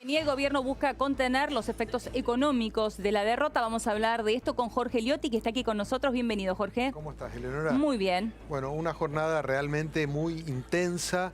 Y el gobierno busca contener los efectos económicos de la derrota. Vamos a hablar de esto con Jorge Liotti, que está aquí con nosotros. Bienvenido, Jorge. ¿Cómo estás, Eleonora? Muy bien. Bueno, una jornada realmente muy intensa,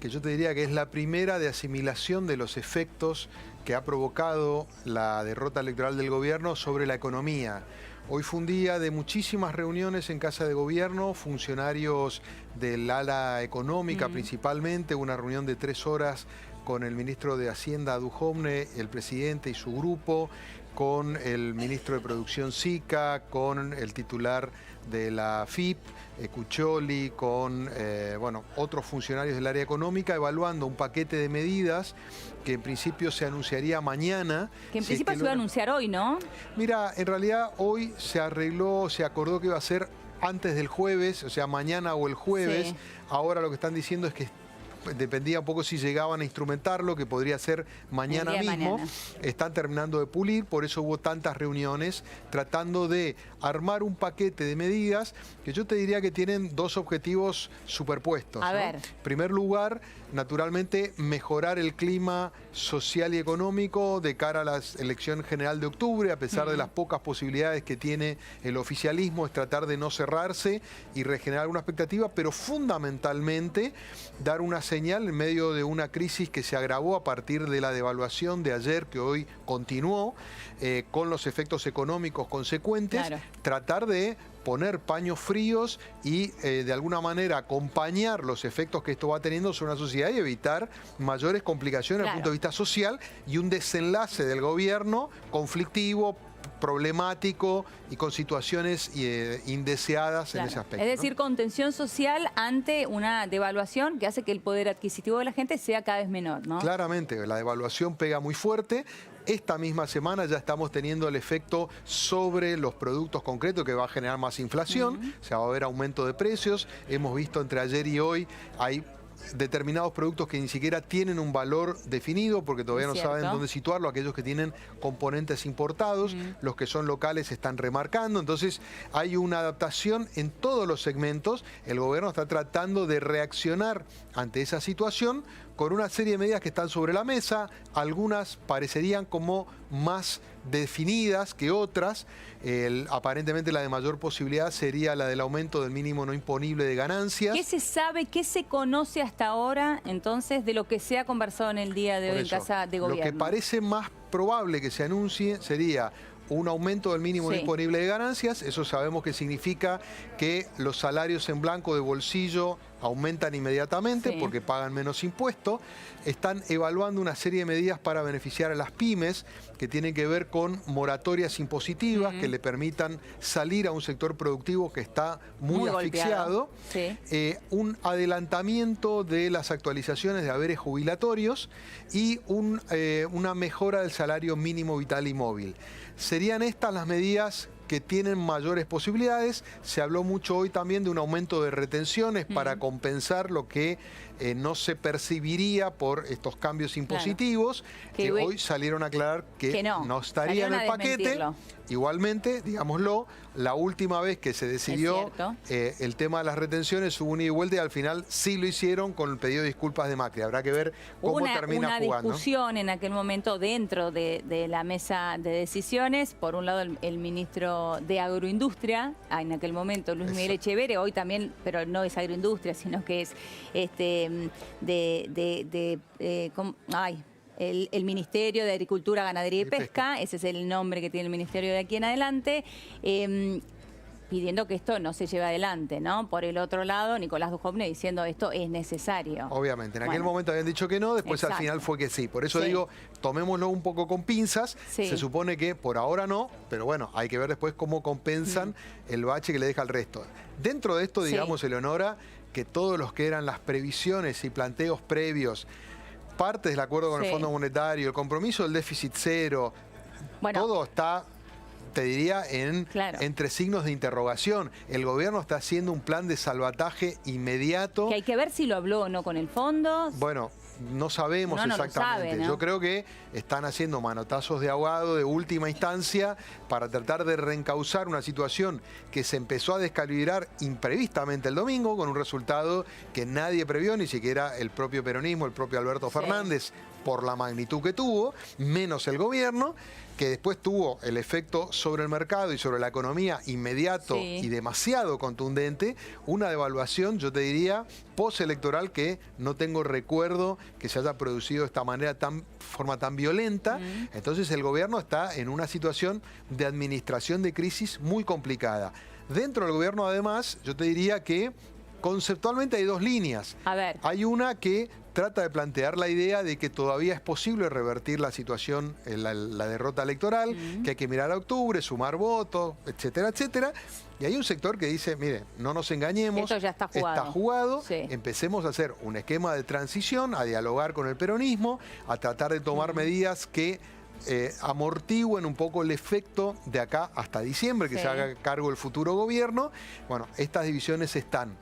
que yo te diría que es la primera de asimilación de los efectos que ha provocado la derrota electoral del gobierno sobre la economía. Hoy fue un día de muchísimas reuniones en Casa de Gobierno, funcionarios del ala económica principalmente, una reunión de 3 horas con el ministro de Hacienda, Duhovne, el presidente y su grupo, con el ministro de Producción, Sica, con el titular de la FIP, Cuccioli, con otros funcionarios del área económica, evaluando un paquete de medidas que en principio se anunciaría mañana. Que en principio se iba a anunciar hoy, ¿no? Mira, en realidad hoy se acordó que iba a ser antes del jueves, o sea, mañana o el jueves. Sí. Ahora lo que están diciendo es que dependía un poco si llegaban a instrumentarlo, que podría ser mañana mismo. Están terminando de pulir, por eso hubo tantas reuniones, tratando de armar un paquete de medidas que yo te diría que tienen 2 objetivos superpuestos. A ver. En primer lugar, naturalmente, mejorar el clima social y económico de cara a la elección general de octubre, a pesar de las pocas posibilidades que tiene el oficialismo, es tratar de no cerrarse y regenerar una expectativa, pero fundamentalmente dar una señal en medio de una crisis que se agravó a partir de la devaluación de ayer, que hoy continuó, con los efectos económicos consecuentes, tratar de poner paños fríos y de alguna manera acompañar los efectos que esto va teniendo sobre una sociedad y evitar mayores complicaciones desde el punto de vista social y un desenlace del gobierno conflictivo, problemático y con situaciones indeseadas en ese aspecto. Es decir, contención social ante una devaluación que hace que el poder adquisitivo de la gente sea cada vez menor, ¿no? Claramente, la devaluación pega muy fuerte. Esta misma semana ya estamos teniendo el efecto sobre los productos concretos que va a generar más inflación, o sea, va a haber aumento de precios. Hemos visto entre ayer y hoy hay determinados productos que ni siquiera tienen un valor definido porque todavía no saben dónde situarlo, aquellos que tienen componentes importados, los que son locales se están remarcando, entonces hay una adaptación en todos los segmentos. El gobierno está tratando de reaccionar ante esa situación con una serie de medidas que están sobre la mesa, algunas parecerían como más definidas que otras. Aparentemente la de mayor posibilidad sería la del aumento del mínimo no imponible de ganancias. ¿Qué se sabe, qué se conoce hasta ahora entonces de lo que se ha conversado en el día de hoy en Casa de Gobierno? Lo que parece más probable que se anuncie sería un aumento del mínimo disponible de ganancias. Eso sabemos que significa que los salarios en blanco de bolsillo aumentan inmediatamente porque pagan menos impuestos. Están evaluando una serie de medidas para beneficiar a las pymes que tienen que ver con moratorias impositivas que le permitan salir a un sector productivo que está muy asfixiado. Un adelantamiento de las actualizaciones de haberes jubilatorios y una mejora del salario mínimo vital y móvil. Serían estas las medidas que tienen mayores posibilidades. Se habló mucho hoy también de un aumento de retenciones para compensar lo que no se percibiría por estos cambios impositivos, que hoy salieron a aclarar que no estaría en el paquete. Igualmente, digámoslo, la última vez que se decidió el tema de las retenciones hubo una ida y vuelta y al final sí lo hicieron con el pedido de disculpas de Macri. Habrá que ver cómo termina jugando. Una discusión en aquel momento dentro de la mesa de decisiones. Por un lado el ministro de Agroindustria, en aquel momento Luis Miguel Echeverri, hoy también, pero no es agroindustria, sino que es el Ministerio de Agricultura, Ganadería y Pesca, ese es el nombre que tiene el ministerio de aquí en adelante, pidiendo que esto no se lleve adelante, ¿no? Por el otro lado, Nicolás Duhovne diciendo esto es necesario. Obviamente, en aquel momento habían dicho que no, después al final fue que sí. Por eso digo, tomémoslo un poco con pinzas. Se supone que por ahora no, pero bueno, hay que ver después cómo compensan el bache que le deja al resto. Dentro de esto, digamos, Eleonora, que todos los que eran las previsiones y planteos previos, partes del acuerdo con el Fondo Monetario, el compromiso del déficit cero, todo está, te diría, entre signos de interrogación. El gobierno está haciendo un plan de salvataje inmediato. Que hay que ver si lo habló o no con el fondo. Bueno, no sabemos Uno no lo exactamente. sabe, ¿no? Yo creo que están haciendo manotazos de ahogado de última instancia para tratar de reencauzar una situación que se empezó a descalibrar imprevistamente el domingo con un resultado que nadie previó, ni siquiera el propio peronismo, el propio Alberto Fernández, por la magnitud que tuvo, menos el gobierno, que después tuvo el efecto sobre el mercado y sobre la economía inmediato y demasiado contundente, una devaluación, yo te diría, postelectoral que no tengo recuerdo que se haya producido de esta manera, forma tan violenta. Entonces el gobierno está en una situación de administración de crisis muy complicada. Dentro del gobierno, además, yo te diría que conceptualmente hay dos líneas. A ver. Hay una que trata de plantear la idea de que todavía es posible revertir la situación, la derrota electoral, que hay que mirar a octubre, sumar votos, etcétera, etcétera. Y hay un sector que dice, mire, no nos engañemos, esto ya está jugado. Está jugado. Empecemos a hacer un esquema de transición, a dialogar con el peronismo, a tratar de tomar medidas que amortigüen un poco el efecto de acá hasta diciembre, que se haga cargo el futuro gobierno. Bueno, estas divisiones están.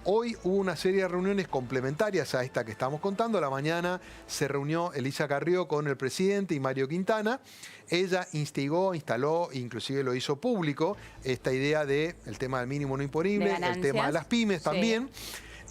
Hoy hubo una serie de reuniones complementarias a esta que estamos contando. A la mañana se reunió Elisa Carrió con el presidente y Mario Quintana. Ella instigó, instaló, inclusive lo hizo público, esta idea del tema del mínimo no imponible, el tema de las pymes también.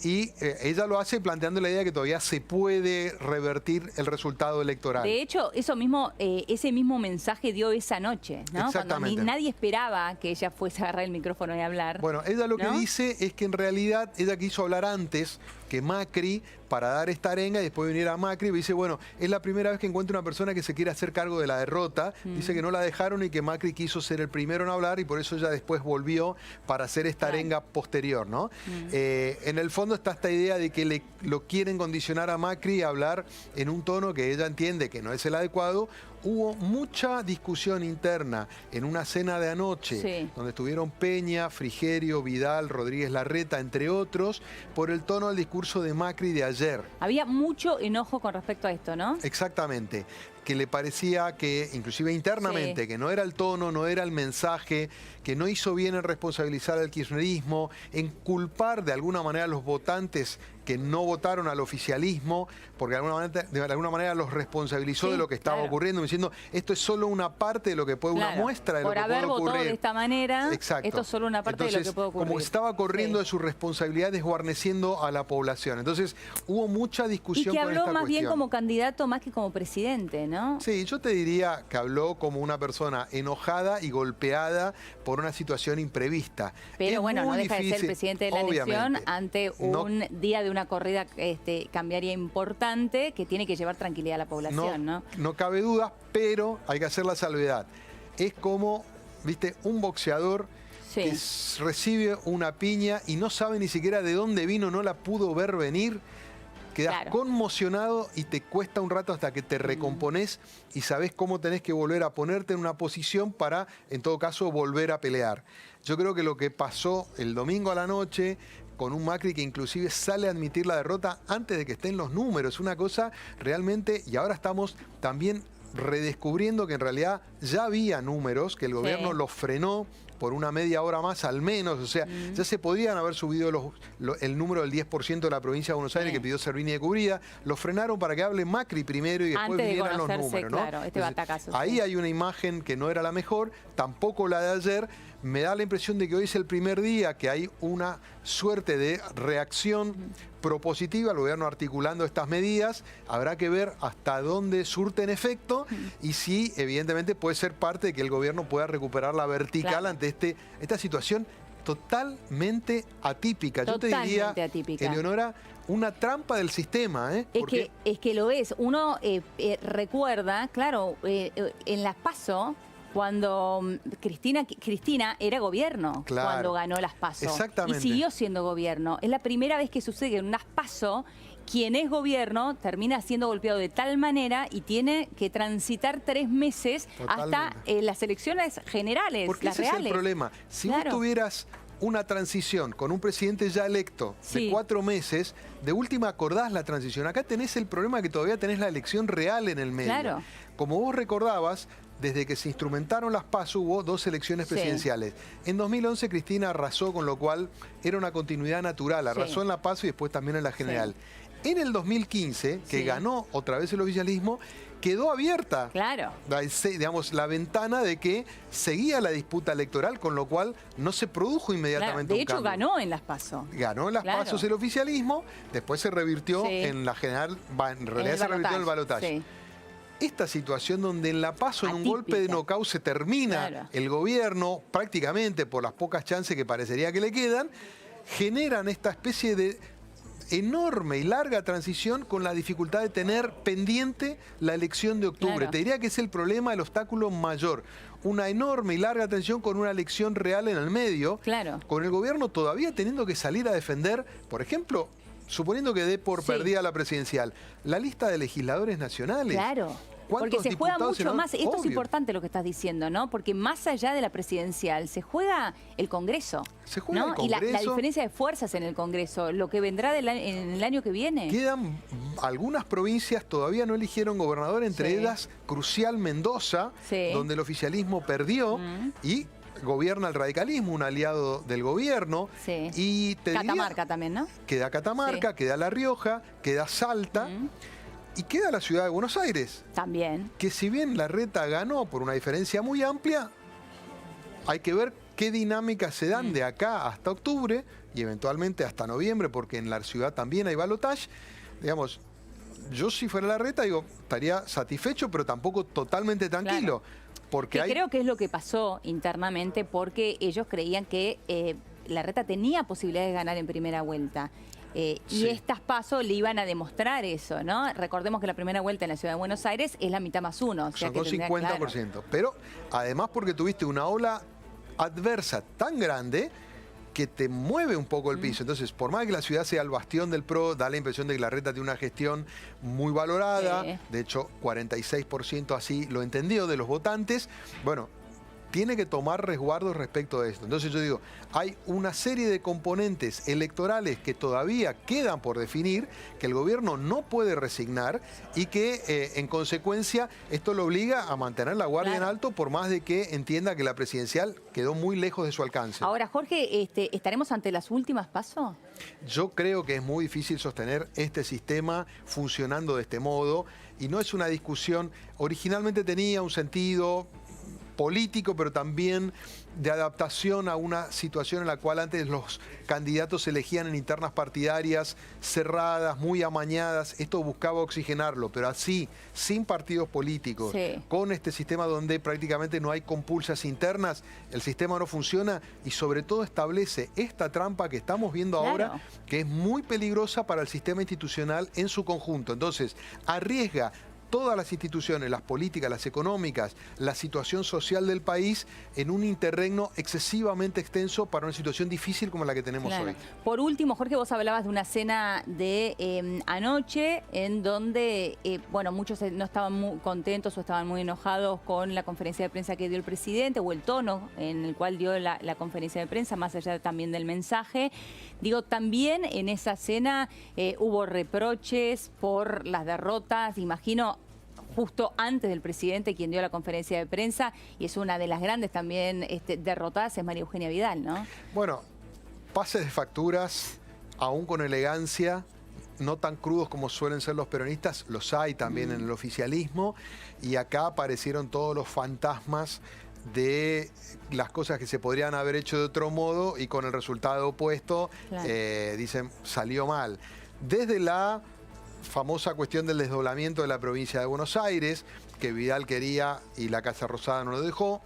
Y ella lo hace planteando la idea de que todavía se puede revertir el resultado electoral. De hecho, eso mismo, ese mismo mensaje dio esa noche, ¿no? Exactamente. Cuando nadie esperaba que ella fuese a agarrar el micrófono y hablar. Bueno, ella lo que dice es que en realidad ella quiso hablar antes que Macri para dar esta arenga y después venir a Macri y dice, bueno, es la primera vez que encuentro una persona que se quiere hacer cargo de la derrota. Dice que no la dejaron y que Macri quiso ser el primero en hablar y por eso ella después volvió para hacer esta arenga posterior, ¿no? En el fondo está esta idea de que lo quieren condicionar a Macri a hablar en un tono que ella entiende que no es el adecuado. Hubo mucha discusión interna en una cena de anoche, donde estuvieron Peña, Frigerio, Vidal, Rodríguez Larreta, entre otros, por el tono del discurso de Macri de ayer. Había mucho enojo con respecto a esto, ¿no? Exactamente. Que le parecía que, inclusive internamente, que no era el tono, no era el mensaje, que no hizo bien en responsabilizar al kirchnerismo, en culpar de alguna manera a los votantes que no votaron al oficialismo, porque de alguna manera los responsabilizó de lo que estaba ocurriendo, diciendo, esto es solo una parte de lo que puede, una muestra de lo que puede ocurrir. Por haber votado de esta manera, esto es solo una parte de lo que puede ocurrir. Como estaba corriendo de su responsabilidad, desguarneciendo a la población. Entonces, hubo mucha discusión con esta cuestión. Y que habló más bien como candidato más que como presidente, ¿no? Sí, yo te diría que habló como una persona enojada y golpeada por una situación imprevista. Pero bueno, no deja de ser el presidente de la elección ante un día de una corrida cambiaria importante que tiene que llevar tranquilidad a la población, ¿no? No cabe duda, pero hay que hacer la salvedad. Es como, viste, un boxeador que recibe una piña y no sabe ni siquiera de dónde vino, no la pudo ver venir. Quedás conmocionado y te cuesta un rato hasta que te recomponés y sabés cómo tenés que volver a ponerte en una posición para, en todo caso, volver a pelear. Yo creo que lo que pasó el domingo a la noche, con un Macri que inclusive sale a admitir la derrota antes de que estén los números, una cosa realmente, y ahora estamos también redescubriendo que en realidad ya había números, que el gobierno los frenó por una media hora más al menos, o sea, ya se podían haber subido el número del 10% de la provincia de Buenos Aires que pidió Servini de Cubrida, lo frenaron para que hable Macri primero y después vinieran los números, ¿no? Claro, Entonces, ahí hay una imagen que no era la mejor, tampoco la de ayer. Me da la impresión de que hoy es el primer día que hay una suerte de reacción propositiva, el gobierno articulando estas medidas. Habrá que ver hasta dónde surten efecto y si evidentemente puede ser parte de que el gobierno pueda recuperar la vertical ante esta situación totalmente atípica. Yo te diría, Eleonora, una trampa del sistema. Es que lo es. Uno recuerda, claro, en las PASO, cuando Cristina era gobierno, cuando ganó las PASO. Exactamente. Y siguió siendo gobierno. Es la primera vez que sucede que en unas PASO, quien es gobierno termina siendo golpeado de tal manera y tiene que transitar 3 meses hasta las elecciones generales, porque las ese reales. Es el problema. Si vos tuvieras una transición con un presidente ya electo de 4 meses, de última acordás la transición. Acá tenés el problema que todavía tenés la elección real en el medio. Como vos recordabas, desde que se instrumentaron las PASO hubo 2 elecciones presidenciales. En 2011 Cristina arrasó, con lo cual era una continuidad natural. Arrasó en la PASO y después también en la general. En el 2015, que ganó otra vez el oficialismo, quedó abierta digamos, la ventana de que seguía la disputa electoral, con lo cual no se produjo inmediatamente un cambio. De hecho, ganó en las PASO. Ganó en las PASO el oficialismo, después se revirtió en la general, en realidad se revirtió en el balotaje. Esta situación donde en la PASO, en un golpe de nocaut, se termina el gobierno, prácticamente por las pocas chances que parecería que le quedan, generan esta especie de enorme y larga transición con la dificultad de tener pendiente la elección de octubre. Te diría que es el problema, el obstáculo mayor. Una enorme y larga transición con una elección real en el medio, con el gobierno todavía teniendo que salir a defender, por ejemplo, suponiendo que dé por perdida la presidencial, la lista de legisladores nacionales. Porque se juega mucho más, esto es importante lo que estás diciendo, ¿no? Porque más allá de la presidencial, se juega el Congreso. Se juega el Congreso. Y la diferencia de fuerzas en el Congreso, lo que vendrá en el año que viene. Quedan algunas provincias, todavía no eligieron gobernador, entre ellas Crucial Mendoza, donde el oficialismo perdió y gobierna el radicalismo, un aliado del gobierno. Y Catamarca también, ¿no? Queda Catamarca, queda La Rioja, queda Salta. Y queda la ciudad de Buenos Aires. También. Que si bien Larreta ganó por una diferencia muy amplia, hay que ver qué dinámicas se dan de acá hasta octubre y eventualmente hasta noviembre, porque en la ciudad también hay balotaje. Digamos, yo si fuera Larreta, digo, estaría satisfecho, pero tampoco totalmente tranquilo. Porque creo que es lo que pasó internamente, porque ellos creían que Larreta tenía posibilidades de ganar en primera vuelta. Y estas PASO le iban a demostrar eso, ¿no? Recordemos que la primera vuelta en la ciudad de Buenos Aires es la mitad más uno. O sea, son 50%. Pero además porque tuviste una ola adversa tan grande que te mueve un poco el piso. Entonces, por más que la ciudad sea el bastión del PRO, da la impresión de que Larreta tiene una gestión muy valorada. De hecho, 46% así lo entendió de los votantes. Bueno, tiene que tomar resguardos respecto de esto. Entonces yo digo, hay una serie de componentes electorales que todavía quedan por definir, que el gobierno no puede resignar y que en consecuencia esto lo obliga a mantener la guardia en alto, por más de que entienda que la presidencial quedó muy lejos de su alcance. Ahora, Jorge, ¿estaremos ante las últimas PASO? Yo creo que es muy difícil sostener este sistema funcionando de este modo, y no es una discusión, originalmente tenía un sentido político, pero también de adaptación a una situación en la cual antes los candidatos se elegían en internas partidarias cerradas, muy amañadas. Esto buscaba oxigenarlo, pero así, sin partidos políticos, con este sistema donde prácticamente no hay compulsas internas, el sistema no funciona y sobre todo establece esta trampa que estamos viendo ahora, que es muy peligrosa para el sistema institucional en su conjunto. Entonces, arriesga todas las instituciones, las políticas, las económicas, la situación social del país en un interregno excesivamente extenso para una situación difícil como la que tenemos hoy. Por último, Jorge, vos hablabas de una cena de anoche en donde, bueno, muchos no estaban muy contentos o estaban muy enojados con la conferencia de prensa que dio el presidente o el tono en el cual dio la conferencia de prensa, más allá también del mensaje. Digo, también en esa cena hubo reproches por las derrotas, imagino, justo antes del presidente, quien dio la conferencia de prensa, y es una de las grandes también derrotadas, es María Eugenia Vidal, ¿no? Bueno, pases de facturas, aún con elegancia, no tan crudos como suelen ser los peronistas, los hay también en el oficialismo, y acá aparecieron todos los fantasmas de las cosas que se podrían haber hecho de otro modo y con el resultado opuesto, dicen, salió mal. Desde la famosa cuestión del desdoblamiento de la provincia de Buenos Aires, que Vidal quería y la Casa Rosada no lo dejó.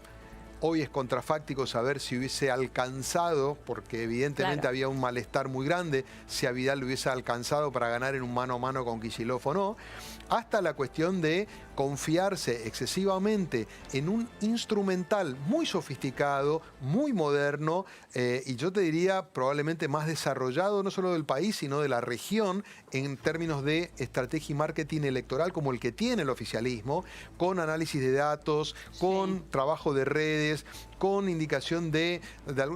Hoy es contrafáctico saber si hubiese alcanzado, porque evidentemente había un malestar muy grande, si a Vidal lo hubiese alcanzado para ganar en un mano a mano con Kicillof o no, hasta la cuestión de confiarse excesivamente en un instrumental muy sofisticado, muy moderno, y yo te diría probablemente más desarrollado, no solo del país, sino de la región, en términos de estrategia y marketing electoral como el que tiene el oficialismo, con análisis de datos, con trabajo de redes, con indicación de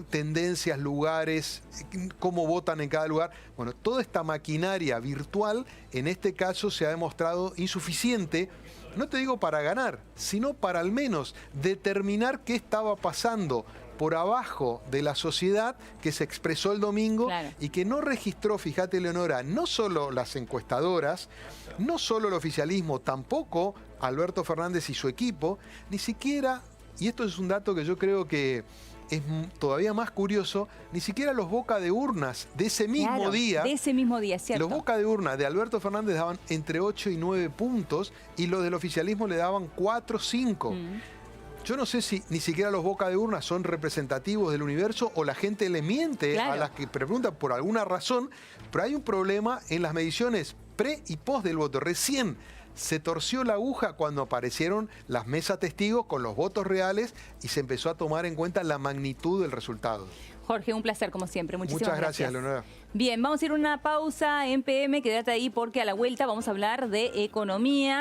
tendencias, lugares, cómo votan en cada lugar. Bueno, toda esta maquinaria virtual, en este caso, se ha demostrado insuficiente, no te digo para ganar, sino para al menos determinar qué estaba pasando por abajo de la sociedad que se expresó el domingo y que no registró, fíjate Leonora, no solo las encuestadoras, no solo el oficialismo, tampoco Alberto Fernández y su equipo, ni siquiera, y esto es un dato que yo creo que es todavía más curioso, ni siquiera los boca de urnas de ese mismo día. De ese mismo día, cierto. Los boca de urnas de Alberto Fernández daban entre 8 y 9 puntos y los del oficialismo le daban 4 o 5. Yo no sé si ni siquiera los boca de urnas son representativos del universo o la gente le miente a las que preguntan por alguna razón, pero hay un problema en las mediciones pre y post del voto. Recién se torció la aguja cuando aparecieron las mesas testigos con los votos reales y se empezó a tomar en cuenta la magnitud del resultado. Jorge, un placer como siempre. Muchas gracias, Leonora. Bien, vamos a ir a una pausa en PM. Quédate ahí porque a la vuelta vamos a hablar de economía.